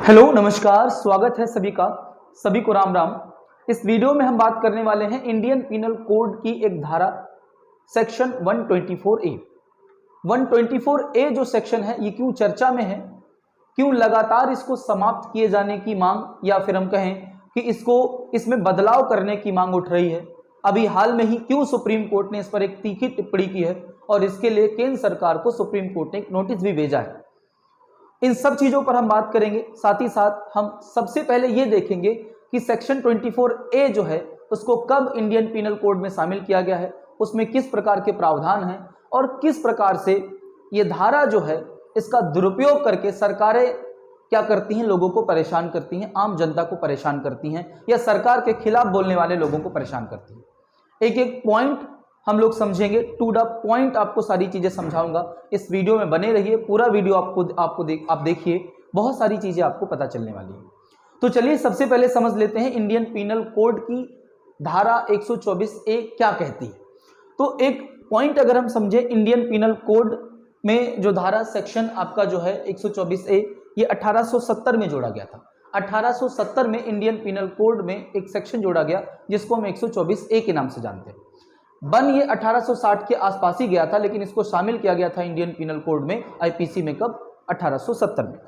Hello नमस्कार, स्वागत है सभी का। सभी को राम राम। इस वीडियो में हम बात करने वाले हैं इंडियन पीनल कोड की एक धारा सेक्शन 124A। 124A जो सेक्शन है ये क्यों चर्चा में है, क्यों लगातार इसको समाप्त किए जाने की मांग या फिर हम कहें कि इसमें बदलाव करने की मांग उठ रही है। अभी हाल में ही क्यों सुप्रीम कोर्ट ने इस पर एक तीखी टिप्पणी की है और इसके लिए केंद्र सरकार को सुप्रीम कोर्ट ने एक नोटिस भी भेजा है। इन सब चीजों पर हम बात करेंगे। साथ ही साथ हम सबसे पहले ये देखेंगे कि सेक्शन 24A जो है उसको कब इंडियन पीनल कोड में शामिल किया गया है, उसमें किस प्रकार के प्रावधान हैं और किस प्रकार से ये धारा जो है इसका दुरुपयोग करके सरकारें क्या करती हैं, लोगों को परेशान करती हैं, आम जनता को परेशान करती हैं या सरकार के खिलाफ बोलने वाले लोगों को परेशान करती हैं। एक एक पॉइंट हम लोग समझेंगे, टू द पॉइंट आपको सारी चीजें समझाऊंगा। इस वीडियो में बने रहिए, पूरा वीडियो आप देखिए, बहुत सारी चीजें आपको पता चलने वाली है। तो चलिए सबसे पहले समझ लेते हैं इंडियन पीनल कोड की धारा 124A क्या कहती है। तो एक पॉइंट अगर हम समझे, इंडियन पीनल कोड में जो धारा सेक्शन आपका जो है 124A ये 1870 में जोड़ा गया था। 1870 में इंडियन पीनल कोड में एक सेक्शन जोड़ा गया जिसको हम 124A के नाम से जानते हैं। बन ये 1860 के आसपास ही गया था, लेकिन इसको शामिल किया गया था इंडियन पीनल कोड में, आईपीसी में, कब? 1870 में।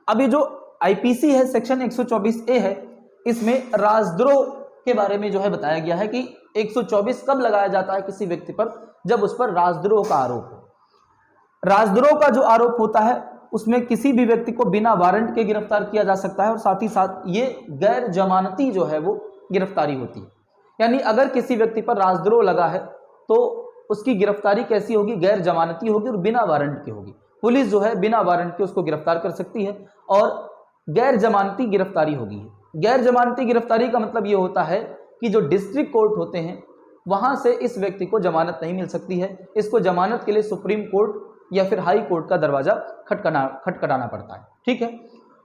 अब ये जो आईपीसी है सेक्शन 124A है, इसमें राजद्रोह के बारे में जो है बताया गया है कि 124 कब लगाया जाता है किसी व्यक्ति पर, जब उस पर राजद्रोह का आरोप हो। राजद्रोह का जो आरोप होता है उसमें किसी भी व्यक्ति को बिना वारंट के गिरफ्तार किया जा सकता है और साथ ही साथ ये गैर जमानती जो है वो गिरफ्तारी होती है। यानी अगर किसी व्यक्ति पर राजद्रोह लगा है तो उसकी गिरफ्तारी कैसी होगी? गैर जमानती होगी और बिना वारंट की होगी। पुलिस जो है बिना वारंट के उसको गिरफ्तार कर सकती है और गैर जमानती गिरफ्तारी होगी। गैर जमानती गिरफ्तारी का मतलब ये होता है कि जो डिस्ट्रिक्ट कोर्ट होते हैं वहां से इस व्यक्ति को जमानत नहीं मिल सकती है। इसको जमानत के लिए सुप्रीम कोर्ट या फिर हाई कोर्ट का दरवाजा खटखटाना पड़ता है। ठीक है,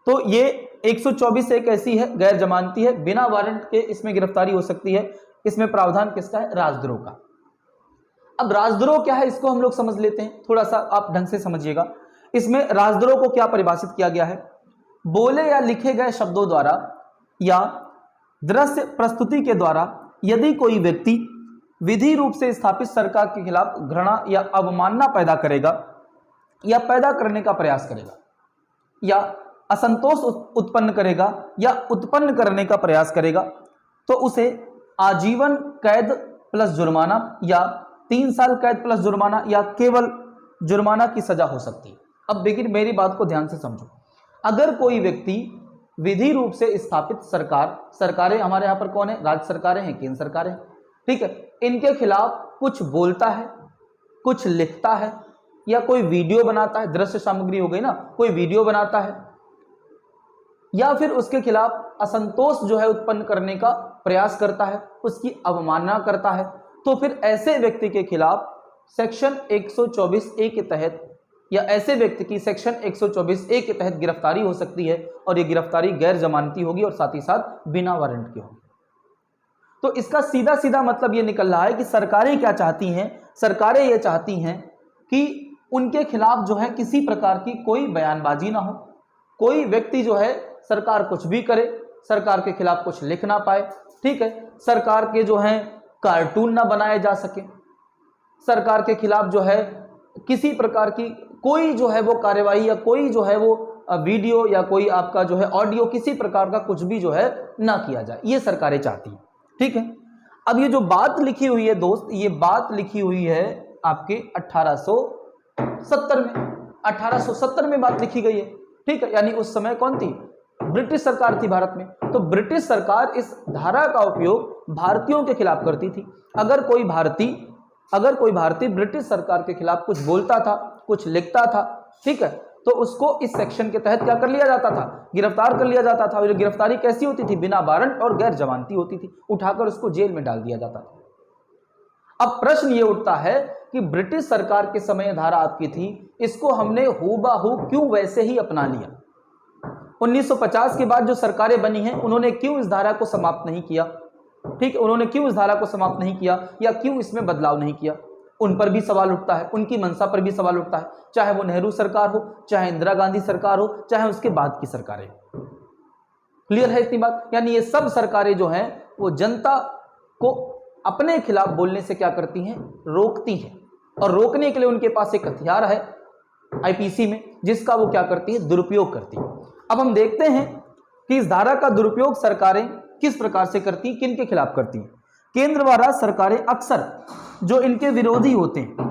तो ये 124 एक ऐसी है, गैर जमानती है, बिना वारंट के इसमें गिरफ्तारी हो सकती है। इसमें प्रावधान किसका है? राजद्रोह का। अब राजद्रोह क्या है इसको हम लोग समझ लेते हैं, थोड़ा सा आप ढंग से समझिएगा। इसमें राजद्रोह को क्या परिभाषित किया गया है? बोले या लिखे गए शब्दों द्वारा या दृश्य प्रस्तुति के द्वारा यदि कोई व्यक्ति विधि रूप से स्थापित सरकार के खिलाफ घृणा या अवमानना पैदा करेगा या पैदा करने का प्रयास करेगा या असंतोष उत्पन्न करेगा या उत्पन्न करने का प्रयास करेगा तो उसे आजीवन कैद प्लस जुर्माना या 3 साल कैद प्लस जुर्माना या केवल जुर्माना की सजा हो सकती है। अब देखिए, मेरी बात को ध्यान से समझो। अगर कोई व्यक्ति विधि रूप से स्थापित सरकारें हमारे यहाँ पर कौन है? राज्य सरकारें हैं, केंद्र सरकारें हैं, ठीक है, इनके खिलाफ कुछ बोलता है, कुछ लिखता है या कोई वीडियो बनाता है, दृश्य सामग्री हो गई ना, कोई वीडियो बनाता है या फिर उसके खिलाफ असंतोष जो है उत्पन्न करने का प्रयास करता है, उसकी अवमानना करता है, तो फिर ऐसे व्यक्ति के खिलाफ सेक्शन 124A के तहत या ऐसे व्यक्ति की सेक्शन 124A के तहत गिरफ्तारी हो सकती है और ये गिरफ्तारी गैर जमानती होगी और साथ ही साथ बिना वारंट की होगी। तो इसका सीधा सीधा मतलब ये निकल रहा है कि सरकारें क्या चाहती हैं? सरकारें ये चाहती हैं कि उनके खिलाफ जो है किसी प्रकार की कोई बयानबाजी ना हो, कोई व्यक्ति जो है सरकार कुछ भी करे, सरकार के खिलाफ कुछ लिख ना पाए, ठीक है, सरकार के जो है कार्टून ना बनाए जा सके, सरकार के खिलाफ जो है किसी प्रकार की कोई जो है वो कार्यवाही या कोई जो है वो वीडियो या कोई आपका जो है ऑडियो, किसी प्रकार का कुछ भी जो है ना किया जाए, ये सरकारें चाहती हैं। ठीक है, अब ये जो बात लिखी हुई है दोस्त, ये बात लिखी हुई है आपके 1870 में। 1870 में बात लिखी गई है, ठीक है, यानी उस समय कौन थी? ब्रिटिश सरकार थी भारत में। तो ब्रिटिश सरकार इस धारा का उपयोग भारतीयों के खिलाफ करती थी। अगर कोई भारतीय ब्रिटिश सरकार के खिलाफ कुछ बोलता था, कुछ लिखता था, ठीक है, तो उसको इस सेक्शन के तहत क्या कर लिया जाता था? गिरफ्तार कर लिया जाता था। और गिरफ्तारी कैसी होती थी? बिना वारंट और गैर जमानती होती थी, उठाकर उसको जेल में डाल दिया जाता था। अब प्रश्न ये उठता है कि ब्रिटिश सरकार के समय धारा आपकी थी, इसको हमने हूबहू क्यों वैसे ही अपना लिया? 1950 के बाद जो सरकारें बनी हैं उन्होंने क्यों इस धारा को समाप्त नहीं किया? ठीक है, उन्होंने क्यों इस धारा को समाप्त नहीं किया या क्यों इसमें बदलाव नहीं किया? उन पर भी सवाल उठता है, उनकी मंशा पर भी सवाल उठता है, चाहे वो नेहरू सरकार हो, चाहे इंदिरा गांधी सरकार हो, चाहे उसके बाद की सरकारें। क्लियर है इतनी बात? यानी ये सब सरकारें जो हैं वो जनता को अपने खिलाफ बोलने से क्या करती हैं, रोकती हैं, और रोकने के लिए उनके पास एक हथियार है आईपीसी में, जिसका वो क्या करती है, दुरुपयोग करती है। अब हम देखते हैं कि इस धारा का दुरुपयोग सरकारें किस प्रकार से करती हैं, किन के खिलाफ करती हैं। केंद्र व राज्य सरकारें अक्सर जो इनके विरोधी होते हैं,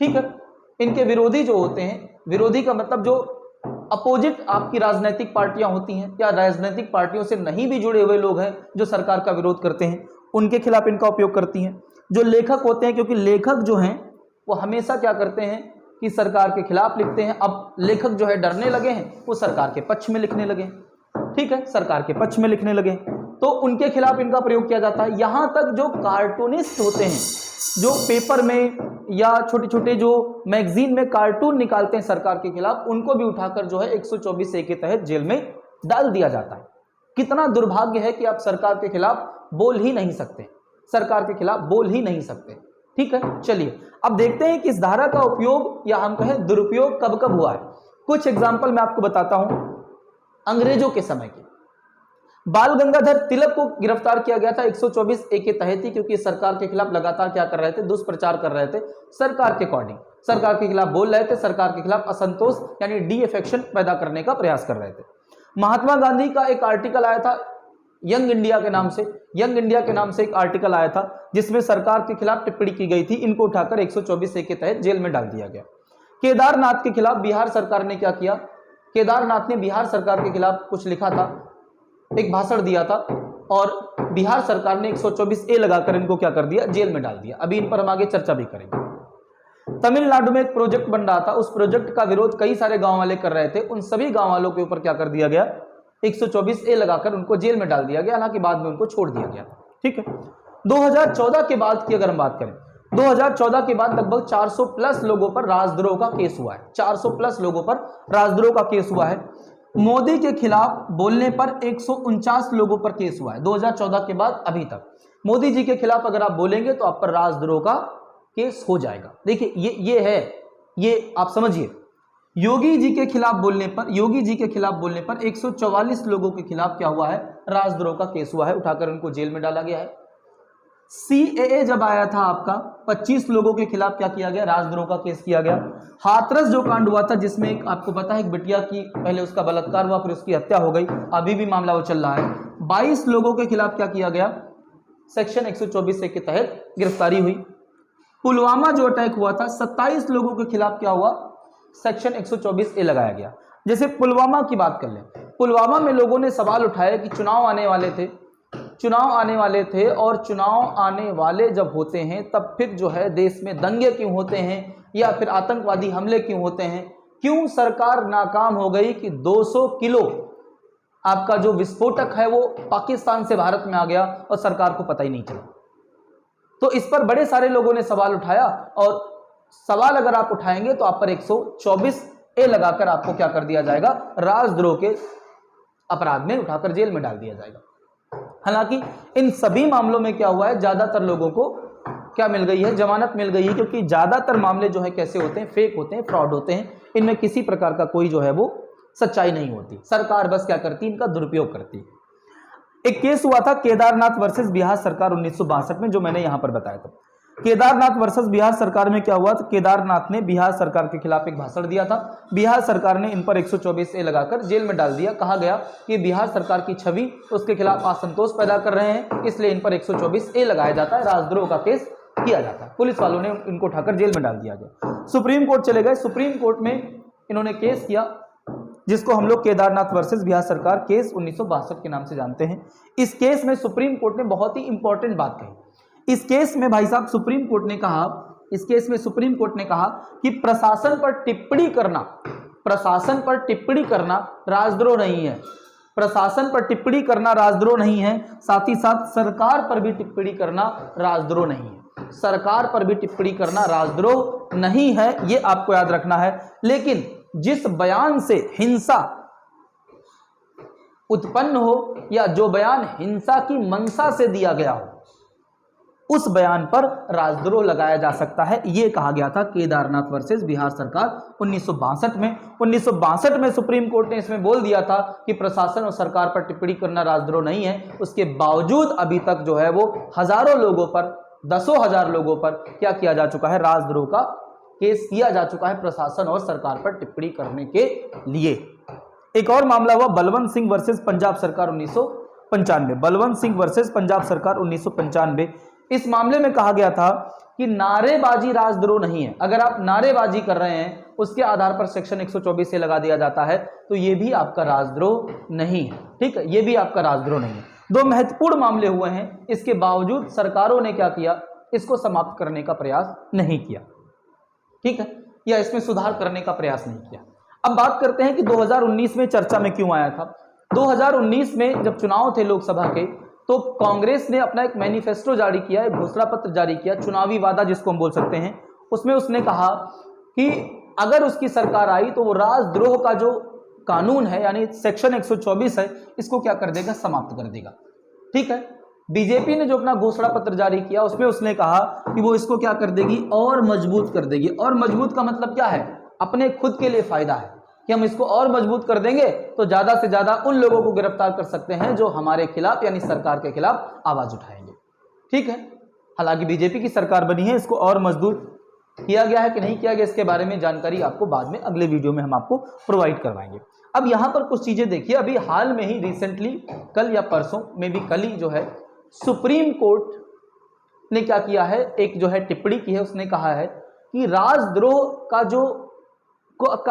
ठीक है, इनके विरोधी जो होते हैं, विरोधी का मतलब जो अपोजिट आपकी राजनीतिक पार्टियां होती हैं या राजनीतिक पार्टियों से नहीं भी जुड़े हुए लोग हैं जो सरकार का विरोध करते हैं, उनके खिलाफ इनका उपयोग करती हैं। जो लेखक होते हैं, क्योंकि लेखक जो हैं वो हमेशा क्या करते हैं कि सरकार के खिलाफ लिखते हैं। अब लेखक जो है डरने लगे हैं, वो सरकार के पक्ष में लिखने लगे, ठीक है, सरकार के पक्ष में लिखने लगे, तो उनके खिलाफ इनका प्रयोग किया जाता है। यहां तक जो कार्टूनिस्ट होते हैं, जो पेपर में या छोटे छोटे जो मैगजीन में कार्टून निकालते हैं सरकार के खिलाफ, उनको भी उठाकर जो है 124A के तहत जेल में डाल दिया जाता है। कितना दुर्भाग्य है कि आप सरकार के खिलाफ बोल ही नहीं सकते, सरकार के खिलाफ बोल ही नहीं सकते, ठीक है। चलिए अब देखते हैं कि इस धारा का उपयोग या हम कहें दुरुपयोग कब कब हुआ है। कुछ एग्जाम्पल मैं आपको बताता हूं। अंग्रेजों के समय के बाल गंगाधर तिलक को गिरफ्तार किया गया था 124A के तहत ही, क्योंकि सरकार के खिलाफ लगातार क्या कर रहे थे, दुष्प्रचार कर रहे थे, सरकार के अकॉर्डिंग सरकार के खिलाफ बोल रहे थे, सरकार के खिलाफ असंतोष यानी डीअफेक्शन पैदा करने का प्रयास कर रहे थे। महात्मा गांधी का एक आर्टिकल आया था यंग इंडिया के नाम से, यंग इंडिया के नाम से एक आर्टिकल आया था जिसमें सरकार के खिलाफ टिप्पणी की गई थी। इनको उठाकर 124A के तहत जेल में डाल दिया गया। केदारनाथ के खिलाफ बिहार सरकार ने क्या किया, केदारनाथ ने बिहार सरकार के खिलाफ कुछ लिखा था, एक भाषण दिया था, और बिहार सरकार ने 124A लगाकर इनको क्या कर दिया, जेल में डाल दिया। अभी इन पर हम आगे चर्चा भी करेंगे। तमिलनाडु में एक प्रोजेक्ट बन रहा था, उस प्रोजेक्ट का विरोध कई सारे गांव वाले कर रहे थे, उन सभी गांव वालों के ऊपर क्या कर दिया गया, 124A लगाकर उनको जेल में डाल दिया गया। हालांकि बाद में उनको छोड़ दिया गया, ठीक है। 2014 के बाद की अगर हम बात करें, 2014 के बाद लगभग 400 प्लस लोगों पर राजद्रोह का केस हुआ है, 400 प्लस लोगों पर राजद्रोह का केस हुआ है। मोदी के खिलाफ बोलने पर 149 लोगों पर केस हुआ है 2014 के बाद अभी तक। मोदी जी के खिलाफ अगर आप बोलेंगे तो आप पर राजद्रोह का केस हो जाएगा। देखिए ये है, ये आप समझिए। योगी जी के खिलाफ बोलने पर, योगी जी के खिलाफ बोलने पर 144 लोगों के खिलाफ क्या हुआ है, राजद्रोह का केस हुआ है, उठाकर उनको जेल में डाला गया है। CAA जब आया था आपका, 25 लोगों के खिलाफ क्या किया गया, राजद्रोह का केस किया गया। हाथरस जो कांड हुआ था, जिसमें एक आपको पता है एक बिटिया की पहले उसका बलात्कार हुआ, फिर उसकी हत्या हो गई, अभी भी मामला वो चल रहा है। 22 लोगों के खिलाफ क्या किया गया, सेक्शन 124A के तहत गिरफ्तारी हुई। पुलवामा जो अटैक हुआ था, 27 लोगों के खिलाफ क्या हुआ, सेक्शन 124A लगाया गया। जैसे पुलवामा की बात कर लें, पुलवामा में लोगों ने सवाल उठाया कि चुनाव आने वाले थे, चुनाव आने वाले थे, और चुनाव आने वाले जब होते हैं तब फिर जो है देश में दंगे क्यों होते हैं, या फिर आतंकवादी हमले क्यों होते हैं, क्यों सरकार नाकाम हो गई कि 200 किलो आपका जो विस्फोटक है वो पाकिस्तान से भारत में आ गया और सरकार को पता ही नहीं चला। तो इस पर बड़े सारे लोगों ने सवाल उठाया, और सवाल अगर आप उठाएंगे तो आप पर 124A लगाकर आपको क्या कर दिया जाएगा, राजद्रोह के अपराध में उठाकर जेल में डाल दिया जाएगा। हालांकि इन सभी मामलों में क्या हुआ है, ज्यादातर लोगों को क्या मिल गई है, जमानत मिल गई है, क्योंकि ज्यादातर मामले जो है कैसे होते हैं, फेक होते हैं, फ्रॉड होते हैं, इनमें किसी प्रकार का कोई जो है वो सच्चाई नहीं होती। सरकार बस क्या करती है, इनका दुरुपयोग करती है। एक केस हुआ था केदारनाथ वर्सेस बिहार सरकार 1962 में, जो मैंने यहां पर बताया था। केदारनाथ वर्सेस बिहार सरकार में क्या हुआ था, केदारनाथ ने बिहार सरकार के खिलाफ एक भाषण दिया था, बिहार सरकार ने इन पर 124A लगाकर जेल में डाल दिया। कहा गया कि बिहार सरकार की छवि उसके खिलाफ असंतोष पैदा कर रहे हैं, इसलिए इन पर 124A लगाया जाता है, राजद्रोह का केस किया जाता है। पुलिस वालों ने इनको उठाकर जेल में डाल दिया गया। सुप्रीम कोर्ट चले गए, सुप्रीम कोर्ट में इन्होंने केस किया, जिसको हम लोग केदारनाथ वर्सेस बिहार सरकार केस 1962 के नाम से जानते हैं। इस केस में सुप्रीम कोर्ट ने बहुत ही इंपॉर्टेंट बात कही। इस केस में भाई साहब सुप्रीम कोर्ट ने कहा, इस केस में सुप्रीम कोर्ट ने कहा कि प्रशासन पर टिप्पणी करना, प्रशासन पर टिप्पणी करना राजद्रोह नहीं है, प्रशासन पर टिप्पणी करना राजद्रोह नहीं है, साथ ही साथ सरकार पर भी टिप्पणी करना राजद्रोह नहीं है, सरकार पर भी टिप्पणी करना राजद्रोह नहीं है, ये आपको याद रखना है। लेकिन जिस बयान से हिंसा उत्पन्न हो, या जो बयान हिंसा की मंशा से दिया गया हो, उस बयान पर राजद्रोह लगाया जा सकता है। यह कहा गया था केदारनाथ वर्सेस बिहार सरकार 1962 में। 1962 में सुप्रीम कोर्ट ने इसमें बोल दिया था कि प्रशासन और सरकार पर टिप्पणी करना राजद्रोह नहीं है। उसके बावजूद अभी तक जो है वो हजारों लोगों पर, दसों हजार लोगों पर क्या किया जा चुका है, राजद्रोह का केस किया जा चुका है प्रशासन और सरकार पर टिप्पणी करने के लिए। एक और मामला हुआ बलवंत सिंह वर्सेस पंजाब सरकार 1995। बलवंत सिंह वर्सेस पंजाब सरकार 1995। इस मामले में कहा गया था कि नारेबाजी राजद्रोह नहीं है। अगर आप नारेबाजी कर रहे हैं उसके आधार पर सेक्शन 124 से लगा दिया जाता है तो यह भी आपका राजद्रोह नहीं है। ठीक है, यह भी आपका राजद्रोह नहीं है। दो महत्वपूर्ण मामले हुए हैं, इसके बावजूद सरकारों ने क्या किया, इसको समाप्त करने का प्रयास नहीं किया। ठीक है, या इसमें सुधार करने का प्रयास नहीं किया। अब बात करते हैं कि 2019 में चर्चा में क्यों आया था। 2019 में जब चुनाव थे लोकसभा के, तो कांग्रेस ने अपना एक मैनिफेस्टो जारी किया, एक घोषणा पत्र जारी किया, चुनावी वादा जिसको हम बोल सकते हैं। उसमें उसने कहा कि अगर उसकी सरकार आई तो वो राजद्रोह का जो कानून है यानी सेक्शन 124 है, इसको क्या कर देगा, समाप्त कर देगा। ठीक है, बीजेपी ने जो अपना घोषणा पत्र जारी किया उसमें उसने कहा कि वो इसको क्या कर देगी, और मजबूत कर देगी। और मजबूत का मतलब क्या है, अपने खुद के लिए फायदा है कि हम इसको और मजबूत कर देंगे तो ज्यादा से ज्यादा उन लोगों को गिरफ्तार कर सकते हैं जो हमारे खिलाफ यानी सरकार के खिलाफ आवाज उठाएंगे। ठीक है, हालांकि बीजेपी की सरकार बनी है, इसको और मजबूत किया गया है कि नहीं किया गया इसके बारे में जानकारी आपको बाद में अगले वीडियो में हम आपको प्रोवाइड करवाएंगे। अब यहां पर कुछ चीजें देखिए, अभी हाल में ही रिसेंटली कल या परसों में भी, कल ही जो है सुप्रीम कोर्ट ने क्या किया है, एक जो है टिप्पणी की है। उसने कहा है कि राजद्रोह का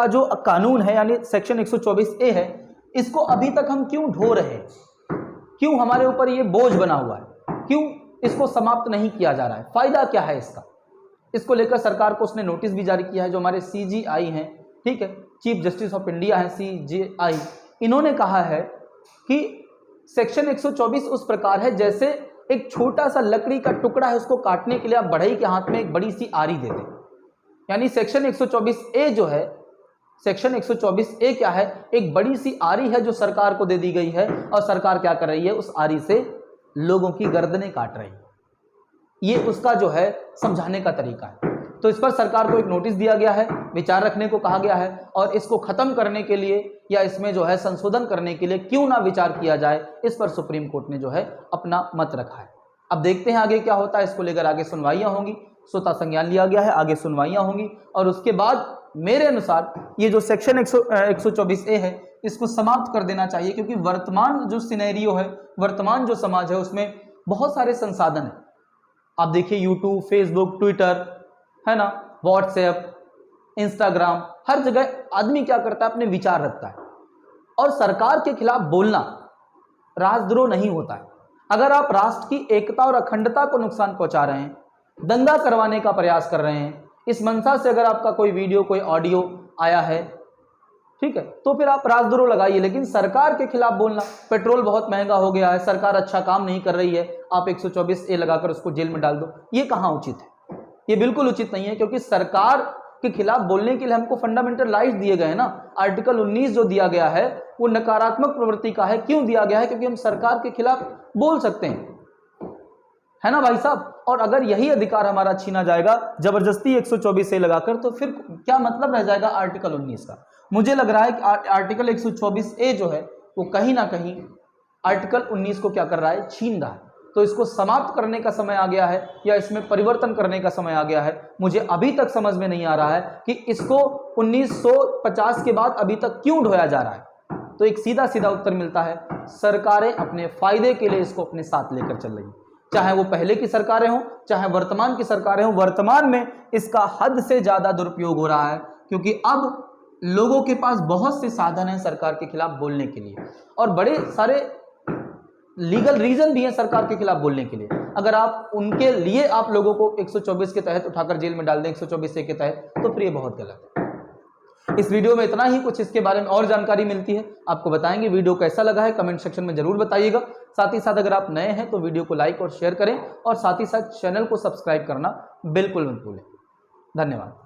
जो कानून है यानी सेक्शन 124A है, इसको अभी तक हम क्यों ढो रहे हैं, क्यों हमारे ऊपर ये बोझ बना हुआ है, क्यों इसको समाप्त नहीं किया जा रहा है, फायदा क्या है इसका। इसको लेकर सरकार को उसने नोटिस भी जारी किया है। जो हमारे CJI हैं, ठीक है, चीफ जस्टिस ऑफ इंडिया है CJI, इन्होंने कहा है कि सेक्शन 124 उस प्रकार है जैसे एक छोटा सा लकड़ी का टुकड़ा है, उसको काटने के लिए आप बढ़ई के हाथ में एक बड़ी सी आरी दे दें। यानी सेक्शन 124A जो है, सेक्शन 124A क्या है, एक बड़ी सी आरी है जो सरकार को दे दी गई है, और सरकार क्या कर रही है, उस आरी से लोगों की गर्दनें काट रही है। ये उसका जो है समझाने का तरीका है। तो इस पर सरकार को एक नोटिस दिया गया है, विचार रखने को कहा गया है, और इसको खत्म करने के लिए या इसमें जो है संशोधन करने के लिए क्यों ना विचार किया जाए, इस पर सुप्रीम कोर्ट ने जो है अपना मत रखा है। अब देखते हैं आगे क्या होता है। इसको लेकर आगे सुनवाइयां होंगी, स्वतः संज्ञान लिया गया है, आगे सुनवाइयां होंगी, और उसके बाद मेरे अनुसार ये जो सेक्शन 124A है इसको समाप्त कर देना चाहिए, क्योंकि वर्तमान जो सिनेरियो है, वर्तमान जो समाज है, उसमें बहुत सारे संसाधन हैं। आप देखिए यूट्यूब, फेसबुक, ट्विटर है ना, व्हाट्सएप, इंस्टाग्राम, हर जगह आदमी क्या करता है, अपने विचार रखता है। और सरकार के खिलाफ बोलना राजद्रोह नहीं होता है। अगर आप राष्ट्र की एकता और अखंडता को नुकसान पहुंचा रहे हैं, दंगा करवाने का प्रयास कर रहे हैं, इस मंशा से अगर आपका कोई वीडियो, कोई ऑडियो आया है, ठीक है, तो फिर आप राजद्रोह लगाइए। लेकिन सरकार के खिलाफ बोलना, पेट्रोल बहुत महंगा हो गया है, सरकार अच्छा काम नहीं कर रही है, आप 124A लगाकर उसको जेल में डाल दो, ये कहां उचित है? ये बिल्कुल उचित नहीं है, क्योंकि सरकार के खिलाफ बोलने के लिए हमको फंडामेंटल राइट्स दिए गए हैं ना। आर्टिकल 19 जो दिया गया है वो नकारात्मक प्रवृत्ति का है। क्यों दिया गया है? क्योंकि हम सरकार के खिलाफ बोल सकते हैं, है ना भाई साहब। और अगर यही अधिकार हमारा छीना जाएगा जबरदस्ती 124A लगाकर, तो फिर क्या मतलब रह जाएगा आर्टिकल 19 का। मुझे लग रहा है कि आर्टिकल 124A जो है वो कहीं ना कहीं आर्टिकल 19 को क्या कर रहा है, छीन रहा है। तो इसको समाप्त करने का समय आ गया है, या इसमें परिवर्तन करने का समय आ गया है। मुझे अभी तक समझ में नहीं आ रहा है कि इसको 1950 के बाद अभी तक क्यों ढोया जा रहा है। तो एक सीधा सीधा उत्तर मिलता है, सरकारें अपने फायदे के लिए इसको अपने साथ लेकर चल रही हैं। चाहे वो पहले की सरकारें हों, चाहे वर्तमान की सरकारें हों, वर्तमान में इसका हद से ज्यादा दुरुपयोग हो रहा है, क्योंकि अब लोगों के पास बहुत से साधन हैं सरकार के खिलाफ बोलने के लिए, और बड़े सारे लीगल रीजन भी है सरकार के खिलाफ बोलने के लिए। अगर आप उनके लिए आप लोगों को 124 के तहत उठाकर जेल में डाल दें, 124A के तहत, तो फिर ये बहुत गलत है। इस वीडियो में इतना ही। कुछ इसके बारे में और जानकारी मिलती है आपको बताएंगे। वीडियो कैसा लगा है कमेंट सेक्शन में जरूर बताइएगा। साथ ही साथ अगर आप नए हैं तो वीडियो को लाइक और शेयर करें, और साथ ही साथ चैनल को सब्सक्राइब करना बिल्कुल मत भूलें। धन्यवाद।